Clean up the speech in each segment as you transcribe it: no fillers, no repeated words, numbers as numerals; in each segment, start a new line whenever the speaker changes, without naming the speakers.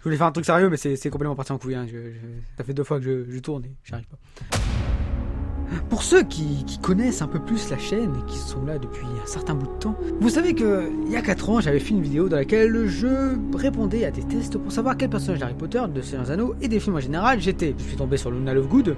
voulais faire un truc sérieux, mais c'est complètement parti en couille. Hein. Ça fait 2 fois que je tourne et j'y arrive pas. Pour ceux qui connaissent un peu plus la chaîne et qui sont là depuis un certain bout de temps, vous savez que il y a 4 ans, j'avais fait une vidéo dans laquelle je répondais à des tests pour savoir quel personnage d'Harry Potter, de Seigneur des Anneaux et des films en général j'étais. Je suis tombé sur Luna Lovegood,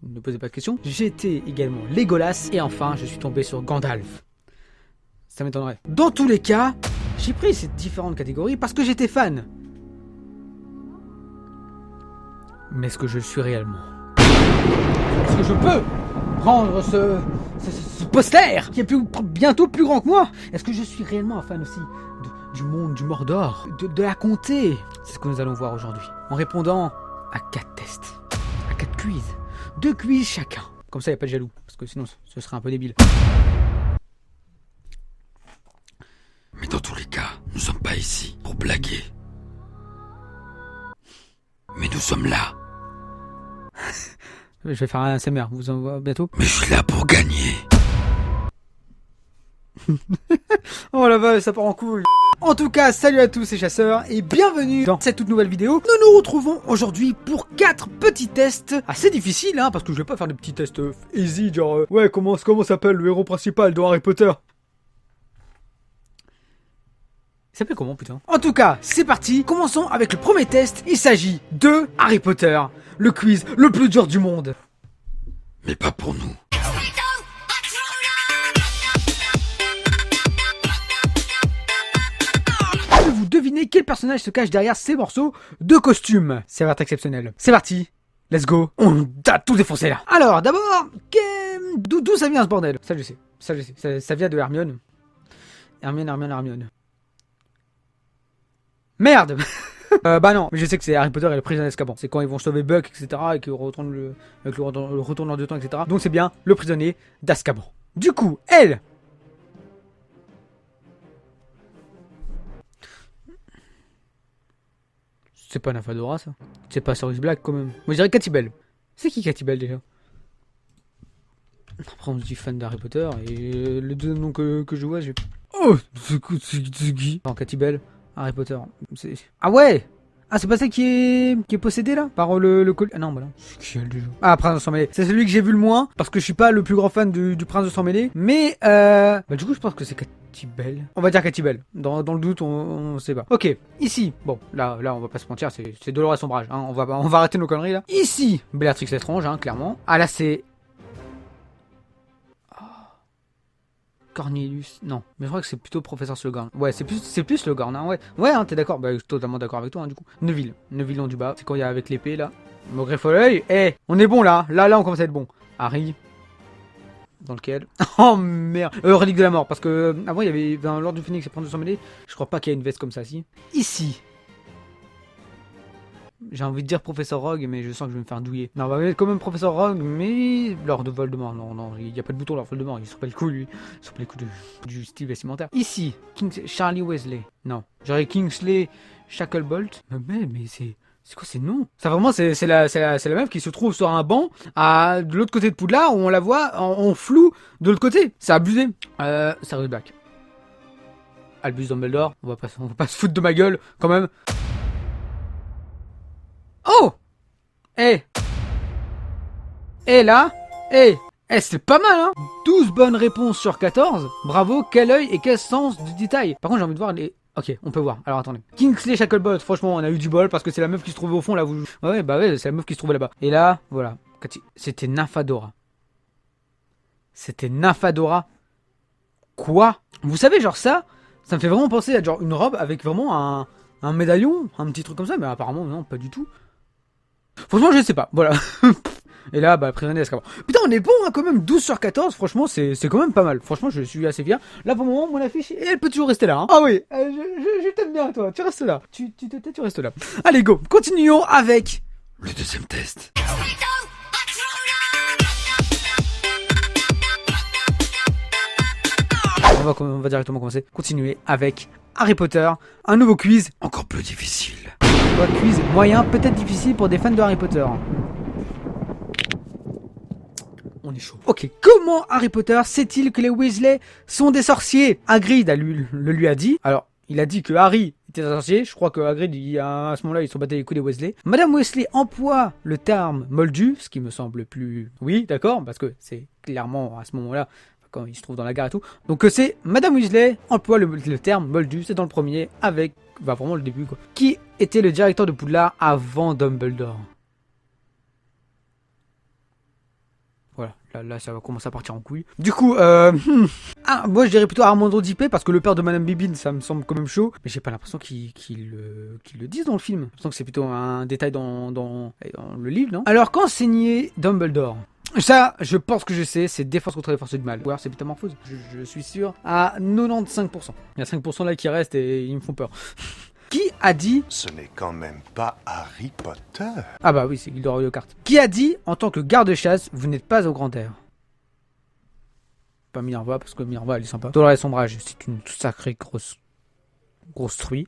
ne posez pas de questions. J'étais également Legolas et enfin je suis tombé sur Gandalf. Ça m'étonnerait. Dans tous les cas, j'ai pris ces différentes catégories parce que j'étais fan. Mais est-ce que je le suis réellement ? Est-ce que je peux prendre ce poster qui est bientôt plus grand que moi? Est-ce que je suis réellement un fan aussi du monde du Mordor, de la comté? C'est ce que nous allons voir aujourd'hui, en répondant à 4 tests, à 4 quiz, 2 quiz chacun. Comme ça, il n'y a pas de jaloux, parce que sinon, ce serait un peu débile.
Mais dans tous les cas, nous sommes pas ici pour blaguer. Mais nous sommes là.
Je vais faire un ASMR, vous en voyez bientôt.
Mais je suis là pour gagner.
Oh la vache, ça part en couille. En tout cas, salut à tous les chasseurs et bienvenue dans cette toute nouvelle vidéo. Nous nous retrouvons aujourd'hui pour 4 petits tests assez difficiles, hein, parce que je vais pas faire des petits tests easy, genre ouais, comment s'appelle le héros principal de Harry Potter? Il s'appelle comment, putain? En tout cas, c'est parti. Commençons avec le premier test. Il s'agit de Harry Potter, le quiz le plus dur du monde.
Mais pas pour nous.
Pouvez-vous deviner quel personnage se cache derrière ces morceaux de costume? Ça va être exceptionnel. C'est parti. Let's go. On a tout défoncé là. Alors, d'abord, d'où ça vient ce bordel? Ça je sais. Ça vient de Hermione. Hermione. Merde. Bah non, mais je sais que c'est Harry Potter et le prisonnier d'Azkaban. C'est quand ils vont sauver Buck, etc. et qu'ils retournent le retournant de temps, etc. Donc c'est bien le prisonnier d'Azkaban. Du coup, elle... C'est pas Nymphadora, ça. C'est pas Sirius Black, quand même. Moi, je dirais Katy Bell. C'est qui Katy Bell, déjà? Après, on se dit fan d'Harry Potter, et le deux noms que je vois, j'ai... Oh, c'est qui? Non, Katy Bell, Harry Potter. Ah ouais! Ah, c'est pas ça qui est possédé, là? Par le colis... Ah non, bah non. C'est qui, elle, déjà? Ah, Prince de Sang-Mêlé. C'est celui que j'ai vu le moins, parce que je suis pas le plus grand fan du Prince de Sang-Mêlé. Mais, bah, du coup, je pense que c'est Katy Bell. On va dire Katy Bell. Dans le doute, on sait pas. Ok, ici. Bon, là, on va pas se mentir, c'est Dolores Umbridge. Hein. On va arrêter nos conneries, là. Ici, Bellatrix Lestrange, hein, clairement. Ah, là, c'est... Cornelius, non, mais je crois que c'est plutôt Professeur Slughorn. Ouais, c'est plus Slughorn, hein, ouais, hein, t'es d'accord? Bah, je suis totalement d'accord avec toi, hein, du coup. Neville long du bas, c'est quand il y a avec l'épée, là. Mon greffe à l'œil, on est bon, là, on commence à être bon. Harry, dans lequel? Oh, merde, relique de la mort, parce que, avant, il y avait, dans l'ordre du Phénix et Prince de Sang-Mêlé, je crois pas qu'il y a une veste comme ça, si. Ici. J'ai envie de dire Professeur Rogue, mais je sens que je vais me faire douiller. Non, on va mettre quand même Professeur Rogue, mais Lord Voldemort. Non, il n'y a pas de bouton Lord Voldemort, il se rappelle le coup, lui. Il se rappelle le coup du style vestimentaire. Ici, Charlie Weasley. Non, j'aurais Kingsley Shacklebolt. Mais c'est quoi ces noms? Ça vraiment, c'est la meuf qui se trouve sur un banc de l'autre côté de Poudlard, où on la voit en flou de l'autre côté. C'est abusé. Sirius Black. Albus Dumbledore. On va pas se foutre de ma gueule, quand même. Oh! Là, c'est pas mal, hein? 12 bonnes réponses sur 14. Bravo, quel œil et quel sens du détail. Par contre, j'ai envie de voir les... Ok, on peut voir. Alors, attendez. Kingsley Shacklebolt, franchement, on a eu du bol parce que c'est la meuf qui se trouvait au fond, là. Ouais, c'est la meuf qui se trouvait là-bas. Et là, voilà. C'était Nymphadora. Quoi? Vous savez, genre ça me fait vraiment penser à genre une robe avec vraiment un médaillon, un petit truc comme ça, mais apparemment, non, pas du tout. Franchement, je sais pas, voilà. Et là, bah, prisonnier d'Azkaban. Putain, on est bon, hein, quand même, 12 sur 14, franchement, c'est quand même pas mal. Franchement, je suis assez fier. Là, pour le moment, mon affiche, elle peut toujours rester là. Hein. Ah oui, je t'aime bien, toi, tu restes là. Tu restes là. Allez, go, continuons avec...
le deuxième test.
On va directement commencer. Continuer avec Harry Potter, un nouveau quiz.
Encore plus difficile.
Un quiz moyen, peut-être difficile pour des fans de Harry Potter. On est chaud. Ok, comment Harry Potter sait-il que les Weasley sont des sorciers? Hagrid lui a dit. Alors, il a dit que Harry était un sorcier. Je crois que Hagrid, à ce moment-là, ils sont battus les coups des Weasley. Madame Weasley emploie le terme moldu, ce qui me semble plus... Oui, d'accord, parce que c'est clairement à ce moment-là, quand il se trouve dans la gare et tout. Donc c'est Madame Weasley emploie le terme moldu, c'est dans le premier, avec... Bah vraiment le début, quoi. Qui était le directeur de Poudlard avant Dumbledore? Voilà, là ça va commencer à partir en couille. Du coup, moi je dirais plutôt Armando Dippé parce que le père de Madame Bibine, ça me semble quand même chaud. Mais j'ai pas l'impression qu'ils le disent dans le film. J'ai l'impression que c'est plutôt un détail dans le livre, non? Alors qu'enseignait Dumbledore? Ça, je pense que je sais, c'est défense contre les forces du mal. Ou alors c'est métamorphose. Je suis sûr à 95%. Il y a 5% là qui restent et ils me font peur. Qui a dit...
Ce n'est quand même pas Harry Potter.
Ah bah oui, c'est Gilderoy Lockhart. Qui a dit, en tant que garde-chasse, vous n'êtes pas au grand air? Pas Minerva, parce que Minerva, elle est sympa. Dolores Sombrage, c'est une sacrée grosse truie.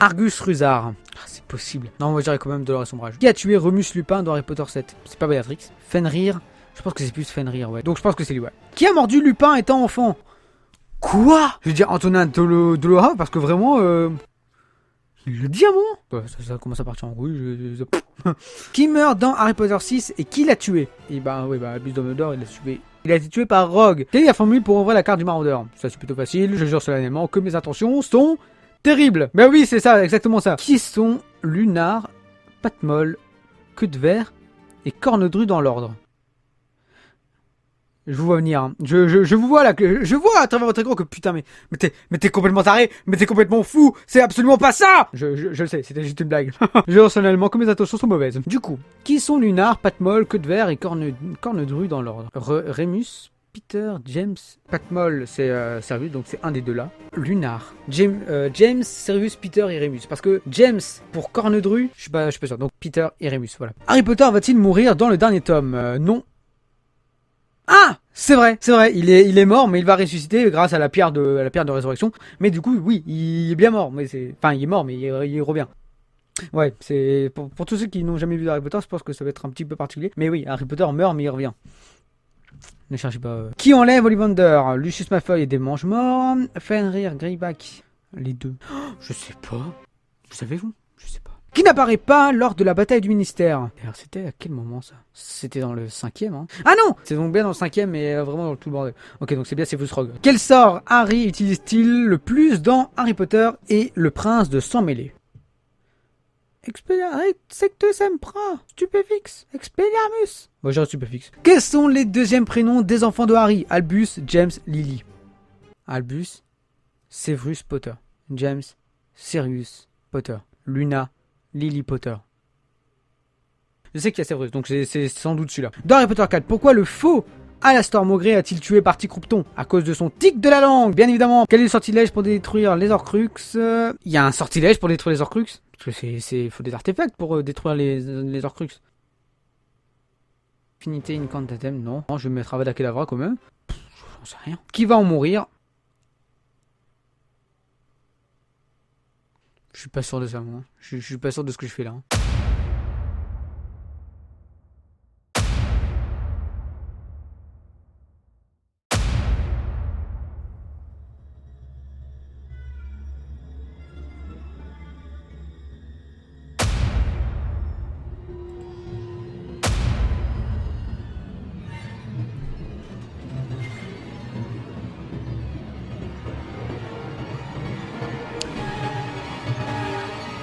Argus Rusard. Ah, c'est possible. Non, moi je dirais quand même Dolores Sombrage. Qui a tué Remus Lupin dans Harry Potter 7? C'est pas Béatrix. Fenrir. Je pense que c'est plus Fenrir, ouais. Donc je pense que c'est lui, ouais. Qui a mordu Lupin étant enfant? Quoi? Je veux dire Antonin Dolohov, parce que vraiment... Il le dit à un moment. Ouais, ça commence à partir en couille. Qui meurt dans Harry Potter 6 et qui l'a tué? Et bah oui, Albus Dumbledore, il l'a tué. Il a été tué par Rogue. Quelle est la formule pour ouvrir la carte du maraudeur? Ça c'est plutôt facile, je jure solennellement que mes intentions sont terribles. Ben oui, c'est ça, exactement ça. Qui sont Lunar, Patmol, Queue de Verre et Cornedru dans l'ordre? Je vous vois venir. Hein. Je vous vois là. Je vois à travers votre écran que putain, mais t'es complètement taré. Mais t'es complètement fou. C'est absolument pas ça. Je le sais, c'était juste une blague. Je personnellement que mes intentions sont mauvaises. Du coup, qui sont Lunar, Patmol, Queue de Verre et Cornedru dans l'ordre? Remus, Peter, James, Patmol, c'est Sirius, donc c'est un des deux là. Lunar, James, Sirius, Peter et Remus. Parce que James pour Cornedru, je suis pas sûr. Donc Peter et Remus, voilà. Harry Potter va-t-il mourir dans le dernier tome? Non. Ah, c'est vrai, il est mort, mais il va ressusciter grâce à la pierre de résurrection. Mais du coup, oui, il est bien mort, mais il est mort, mais il revient. Ouais, c'est pour tous ceux qui n'ont jamais vu Harry Potter, je pense que ça va être un petit peu particulier. Mais oui, Harry Potter meurt, mais il revient. Ne cherchez pas. Qui enlève Ollivander? Lucius Malfoy et des Mange-Morts, Fenrir, Greyback, les deux. Oh, je sais pas. Vous savez-vous? Je sais pas. Qui n'apparaît pas lors de la bataille du ministère? D'ailleurs, c'était à quel moment ça? C'était dans le 5e, hein? Ah non! C'est donc bien dans le 5e, mais vraiment dans tout le bordel. Ok, donc c'est bien Severus Rogue. Quel sort Harry utilise-t-il le plus dans Harry Potter et le prince de sang mêlé? Expelliarmus, Sectus Empra, Stupéfix, Expelliarmus. Moi j'ai un Stupéfix. Quels sont les deuxièmes prénoms des enfants de Harry? Albus, James, Lily. Albus, Severus Potter. James, Sirius Potter. Luna, Lily Potter. Je sais qu'il y a Severus, donc c'est sans doute celui-là. Dans Harry Potter 4, pourquoi le faux Alastor Maugré a-t-il tué Barty Croupton? À cause de son tic de la langue, bien évidemment. Quel est le sortilège pour détruire les Horcruxes? Il y a un sortilège pour détruire les Horcruxes? Parce que faut des artefacts pour détruire les Horcruxes. Finité incantatem, non. Je vais me mettre Avada Kedavra quand même. J'en sais rien. Qui va en mourir? Je suis pas sûr de ça, moi. Je suis pas sûr de ce que je fais là.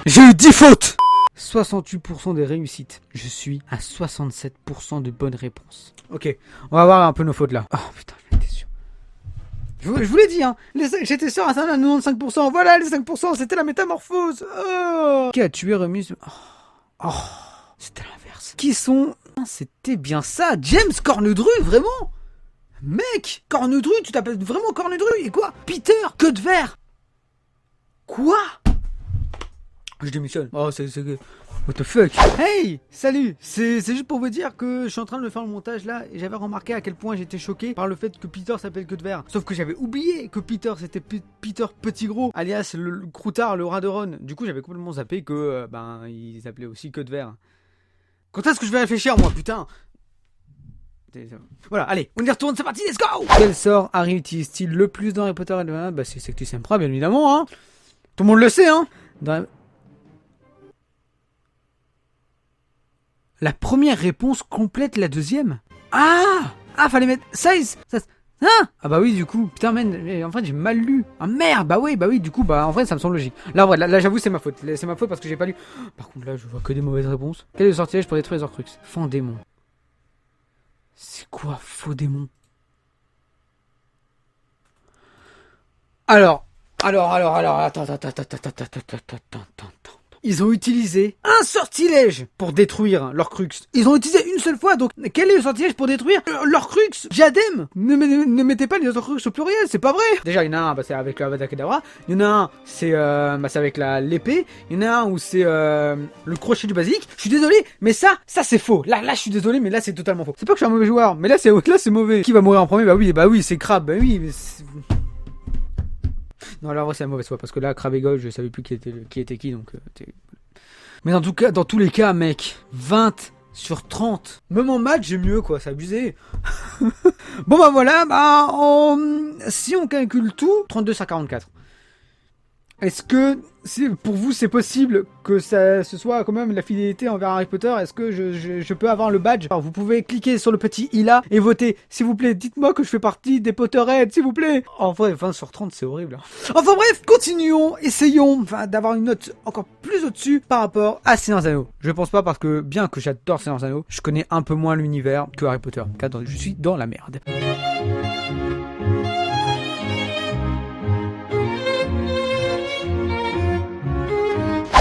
J'ai eu 10 fautes! 68% des réussites. Je suis à 67% de bonnes réponses. Ok, on va voir un peu nos fautes là. Oh putain, j'étais sûr. Je vous l'ai dit, hein. J'étais sûr à 95%. Voilà, les 5%, c'était la métamorphose. Oh. Qui a tué Remus? Oh, c'était l'inverse. Qui sont... C'était bien ça, James Cornedru, vraiment? Mec, Cornedru, tu t'appelles vraiment Cornedru? Et quoi? Peter, Queue de Verre? Quoi? Je démissionne. Oh, c'est... What the fuck? Hey! Salut! C'est juste pour vous dire que je suis en train de faire le montage là et j'avais remarqué à quel point j'étais choqué par le fait que Peter s'appelle Queue de Verre. Sauf que j'avais oublié que Peter c'était Peter Petit Gros, alias le Croutard, le rat de Ron. Du coup, j'avais complètement zappé que il s'appelait aussi Queue de Verre. Quand est-ce que je vais réfléchir moi, putain? Voilà, allez, on y retourne, c'est parti, let's go! Quel sort Harry utilise-t-il le plus dans Harry Potter et le... c'est Sectus Empra, bien évidemment, hein. Tout le monde le sait, hein. La première réponse complète la deuxième. Ah, fallait mettre 16. Ah bah oui, du coup, putain, man, en fait j'ai mal lu. Ah merde, bah oui, du coup, bah en vrai ça me semble logique. Là, en vrai, là j'avoue, c'est ma faute. C'est ma faute parce que j'ai pas lu. Par contre, là, je vois que des mauvaises réponses. Quel est le sortilège pour détruire les Horcruxes? Faux démon. C'est quoi, faux démon? Alors, attends. Ils ont utilisé un sortilège pour détruire l'Horcrux. Ils ont utilisé une seule fois, donc quel est le sortilège pour détruire l'Horcrux? Diadème. Ne mettez pas les Horcrux au pluriel, c'est pas vrai. Déjà, il y en a un, bah, c'est avec l'Avada Kedavra. Il y en a un, c'est avec l'épée. Il y en a un où c'est le crochet du basilic. Je suis désolé, mais ça c'est faux. Là, je suis désolé, mais là c'est totalement faux. C'est pas que je suis un mauvais joueur, mais là c'est mauvais. Qui va mourir en premier? Bah oui, c'est Crabbe. Bah oui, mais non, là, en vrai, c'est la mauvaise foi, parce que là, Crabbe et Gold, je savais plus qui était qui, donc... Mais en tout cas, dans tous les cas, mec, 20 sur 30. Même en match, j'ai mieux, quoi, c'est abusé. Bon, bah voilà, si on calcule tout, 32 sur 44. Est-ce que, pour vous, c'est possible que ce soit quand même la fidélité envers Harry Potter? Est-ce que je peux avoir le badge? Alors, vous pouvez cliquer sur le petit i là et voter. S'il vous plaît, dites-moi que je fais partie des Potterheads, s'il vous plaît. En vrai, 20 sur 30, c'est horrible. Enfin bref, continuons, essayons d'avoir une note encore plus au-dessus par rapport à Seigneur des Anneaux. Je pense pas parce que, bien que j'adore Seigneur des Anneaux, je connais un peu moins l'univers que Harry Potter. Car je suis dans la merde.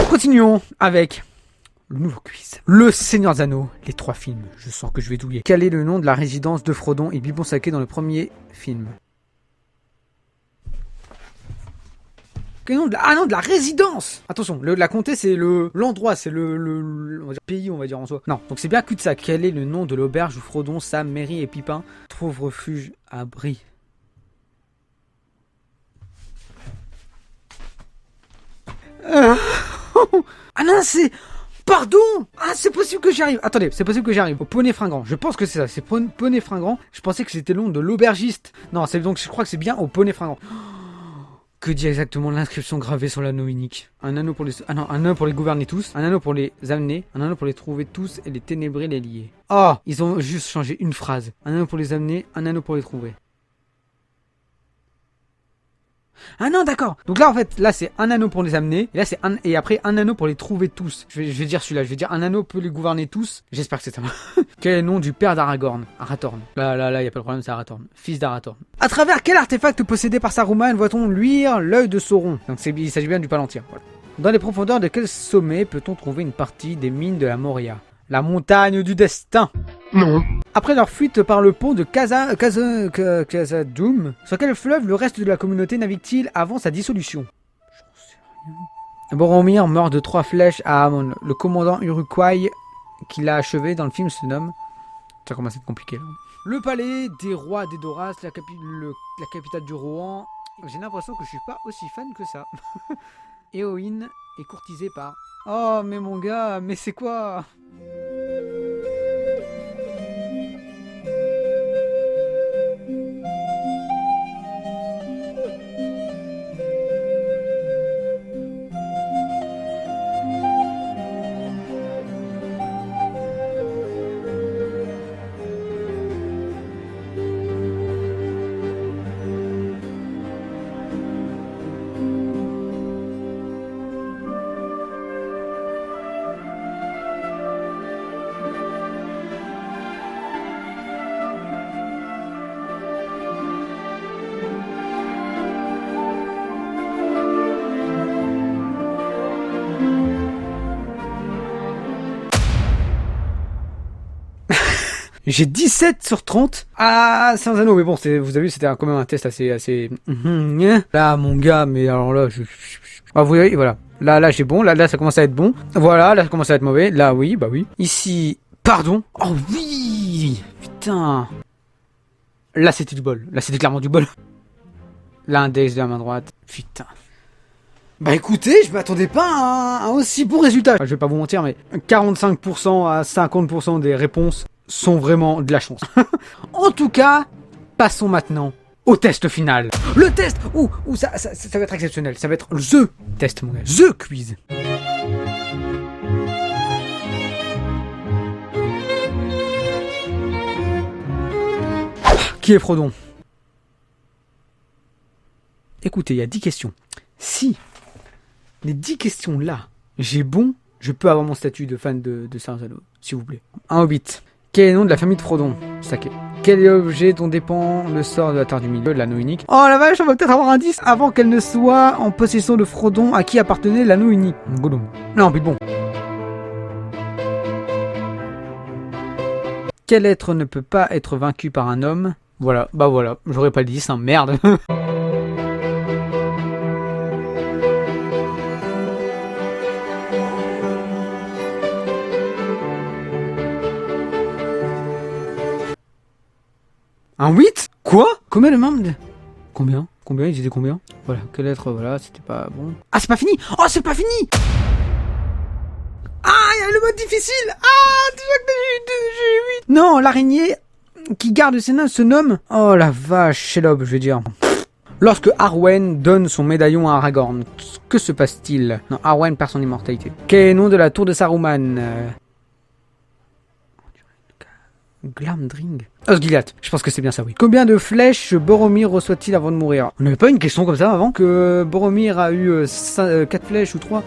Continuons avec le nouveau quiz. Le Seigneur des Anneaux, les 3 films. Je sens que je vais douiller. Quel est le nom de la résidence de Frodon et Bilbon Sacré dans le premier film? Quel nom de la résidence. Attention, la comté c'est l'endroit, c'est on va dire, pays, on va dire en soi. Non, donc c'est bien cul-de-sac. Quel est le nom de l'auberge où Frodon, Sam, Merry et Pipin trouvent refuge à Brie? Ah non, c'est... Pardon. Ah, c'est possible que j'y arrive. Attendez, c'est possible que j'y arrive. Au poney fringant. Je pense que c'est ça. C'est poney fringant. Je pensais que c'était le nom de l'aubergiste. Non, donc je crois que c'est bien au poney fringant. Que dit exactement l'inscription gravée sur l'anneau unique? Un anneau pour les... Ah non, un anneau pour les gouverner tous. Un anneau pour les amener. Un anneau pour les trouver tous et les ténébrer, les lier. Oh, ils ont juste changé une phrase. Un anneau pour les amener. Un anneau pour les trouver. Ah non, d'accord. Donc là, en fait, là, c'est un anneau pour les amener. Et là, et après, un anneau pour les trouver tous. Je vais dire celui-là. Je vais dire un anneau peut les gouverner tous. J'espère que c'est ça. Quel est le nom du père d'Aragorn? Arathorn. Là, y a pas de problème, c'est Arathorn. Fils d'Arathorn. À travers quel artefact possédé par Saruman voit-on luire l'œil de Sauron? Donc, il s'agit bien du Palantir. Voilà. Dans les profondeurs de quel sommet peut-on trouver une partie des mines de la Moria? La montagne du destin.
Non.
Après leur fuite par le pont de Khazad-dûm, sur quel fleuve le reste de la communauté navigue-t-il avant sa dissolution? J'en sais rien. Boromir meurt de 3 flèches à Amon. Le commandant Uruk-hai qui l'a achevé dans le film se nomme... Ça commence à être compliqué là. Le palais des rois d'Edoras, la capitale du Rohan. J'ai l'impression que je suis pas aussi fan que ça. Éowyn est courtisée par... Oh mais mon gars, mais c'est quoi? J'ai 17 sur 30 à Saint-Zano, mais bon, vous avez vu, c'était quand même un test assez... Là, mon gars, mais alors là, Ah, vous voyez, voilà. Là, j'ai bon, là, ça commence à être bon. Voilà, là, ça commence à être mauvais. Là, oui, bah oui. Ici, pardon. Oh oui. Putain. Là, c'était du bol. Là, c'était clairement du bol. L'index de la main droite. Putain. Bah écoutez, je m'attendais pas à un aussi bon résultat. Je vais pas vous mentir, mais 45% à 50% des réponses sont vraiment de la chance. En tout cas, passons maintenant au test final. Le test. Ça va être exceptionnel. Ça va être THE test, mon gars. THE quiz. Qui est Frodon? Écoutez, il y a 10 questions. Si les 10 questions là, j'ai bon, je peux avoir mon statut de fan de Seigneur des Anneaux, s'il vous plaît. Un hobbit. Quel est le nom de la famille de Frodon? Saké. Quel est l'objet dont dépend le sort de la Terre du Milieu, de l'anneau unique? Oh la vache, on va peut-être avoir un 10 avant qu'elle ne soit en possession de Frodon à qui appartenait l'anneau unique. Gollum. Non, Bilbon. Quel être ne peut pas être vaincu par un homme? Voilà, bah voilà, j'aurais pas le 10, hein, merde. Un 8? Quoi? Combien de membres? Combien? Combien? Ils étaient combien? Voilà, quel être, voilà, c'était pas bon. Ah, c'est pas fini! Oh, c'est pas fini! Ah, il y a le mode difficile! Ah, déjà que j'ai 8. Non, l'araignée qui garde ses nains se nomme... Oh la vache, Shelob, je vais dire. Lorsque Arwen donne son médaillon à Aragorn, que se passe-t-il? Non, Arwen perd son immortalité. Quel est le nom de la tour de Saruman? Glamdring. Osgiliath, je pense que c'est bien ça, oui. Combien de flèches Boromir reçoit-il avant de mourir? On n'avait pas une question comme ça avant? Que Boromir a eu 4 flèches ou 3?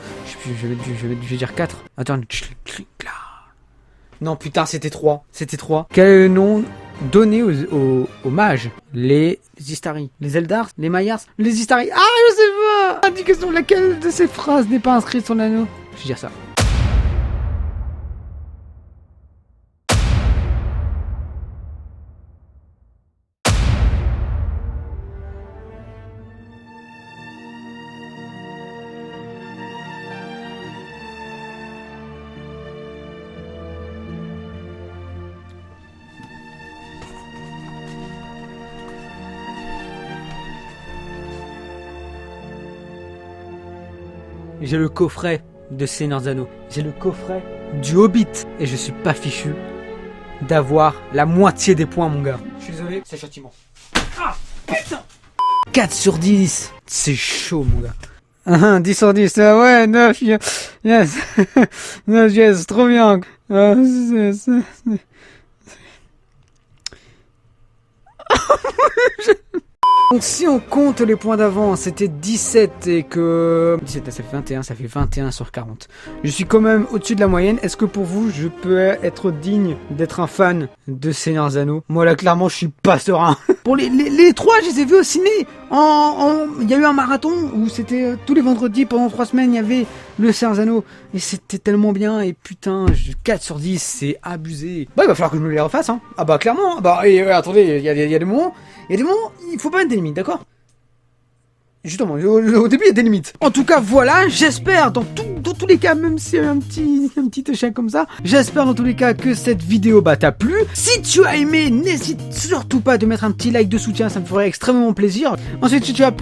Je vais dire 4. Attends. Non, putain, c'était 3. C'était 3. Quel est le nom donné aux mages? Les Istari. Les Eldar? Les Maillars? Les Istari. Ah, je sais pas! 10 questions, laquelle de ces phrases n'est pas inscrite sur l'anneau? Je vais dire ça. J'ai le coffret de Seigneur des Anneaux. J'ai le coffret du Hobbit. Et je suis pas fichu d'avoir la moitié des points, mon gars. Je suis désolé, c'est châtiment. Ah, putain! 4 sur 10. C'est chaud, mon gars. 10 sur 10. Ouais, 9. Yes. 9, yes. Trop bien. Donc si on compte les points d'avance, c'était 17 et que... 17, ça fait 21 sur 40. Je suis quand même au-dessus de la moyenne. Est-ce que pour vous, je peux être digne d'être un fan de Seigneur des Anneaux? Moi là, clairement, je suis pas serein. Pour les 3, je les ai vus au ciné. Il y a eu un marathon où c'était tous les vendredis, pendant 3 semaines, il y avait le Seigneur des Anneaux. Et c'était tellement bien. Et putain, 4 sur 10, c'est abusé. Bah, il va falloir que je me les refasse, hein. Ah bah, clairement. Bah, et attendez, il y a des moments... Il y a des moments, il faut pas mettre des limites, d'accord? Justement, au début, il y a des limites. En tout cas, voilà, j'espère, dans tous les cas, même si c'est un petit échec comme ça, j'espère dans tous les cas que cette vidéo t'a plu. Si tu as aimé, n'hésite surtout pas de mettre un petit like de soutien, ça me ferait extrêmement plaisir. Ensuite, si tu as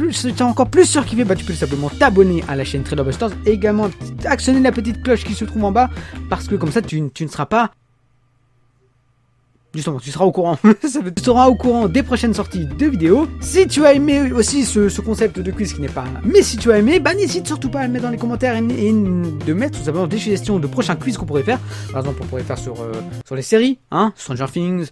encore plus surkiffé, tu peux simplement t'abonner à la chaîne Traderbusters et également actionner la petite cloche qui se trouve en bas, parce que comme ça, tu ne seras pas... Justement, tu seras au courant. Tu seras au courant des prochaines sorties de vidéos. Si tu as aimé aussi ce concept de quiz qui n'est pas... Mais si tu as aimé, n'hésite surtout pas à le mettre dans les commentaires et de mettre tout simplement des suggestions de prochains quiz qu'on pourrait faire. Par exemple, on pourrait faire sur les séries, hein, Stranger Things,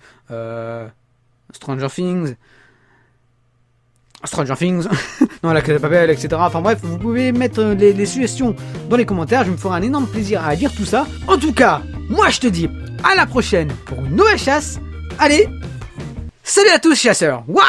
non, la Casa de Papel, etc. Enfin bref, vous pouvez mettre les suggestions dans les commentaires. Je me ferai un énorme plaisir à lire tout ça. En tout cas, moi je te dis à la prochaine pour une nouvelle chasse. Allez, salut à tous chasseurs. Waouh!